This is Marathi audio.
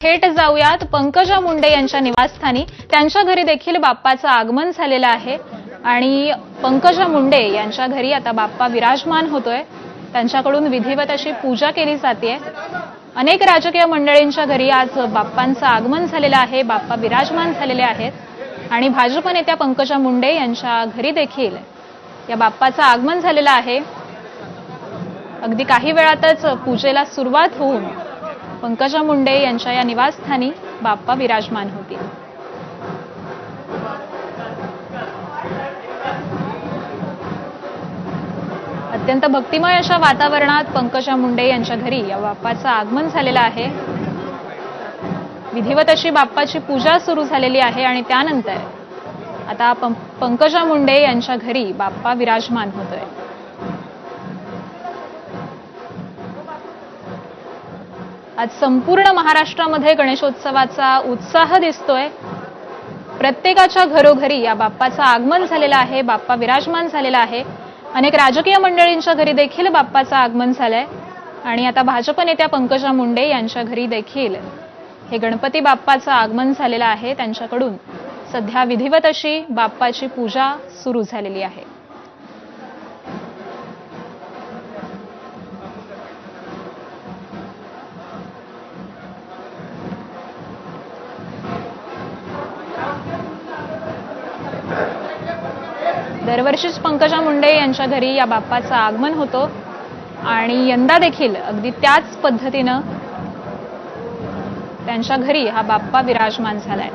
थेट जाऊयात पंकजा मुंडे यांच्या निवासस्थानी। त्यांच्या घरी देखील बाप्पाचं आगमन झालेलं आहे आणि पंकजा मुंडे यांच्या घरी आता बाप्पा विराजमान होतोय। त्यांच्याकडून विधिवत अशी पूजा केली जाते। अनेक राजकीय मंडळींच्या घरी आज बाप्पांचं आगमन झालेलं आहे, बाप्पा विराजमान झालेले आहेत आणि भाजप नेत्या पंकजा मुंडे यांच्या घरी देखील या बाप्पाचं आगमन झालेलं आहे। अगदी काही वेळातच पूजेला सुरुवात होऊन पंकजा मुंडे यांच्या या निवासस्थानी बाप्पा विराजमान होतील। अत्यंत भक्तिमय अशा वातावरणात पंकजा मुंडे यांच्या घरी या बाप्पाचं आगमन झालेलं आहे। विधिवत अशी बाप्पाची पूजा सुरू झालेली आहे आणि त्यानंतर आता पंकजा मुंडे यांच्या घरी बाप्पा विराजमान होतोय। आज संपूर्ण महाराष्ट्रामध्ये गणेशोत्सवाचा उत्साह दिसतोय। प्रत्येकाच्या घरोघरी या बाप्पाचं आगमन झालेलं आहे, बाप्पा विराजमान झालेला आहे। अनेक राजकीय मंडळींच्या घरी देखील बाप्पाचं आगमन झालंय आणि आता भाजप नेत्या पंकजा मुंडे यांच्या घरी देखील हे गणपती बाप्पाचं आगमन झालेलं आहे। त्यांच्याकडून सध्या विधिवत अशी बाप्पाची पूजा सुरू झालेली आहे। दरवर्षीच पंकजा मुंडे यांच्या घरी या बाप्पाचं आगमन होतं आणि यंदा देखील अगदी त्याच पद्धतीनं त्यांच्या घरी हा बाप्पा विराजमान झालाय।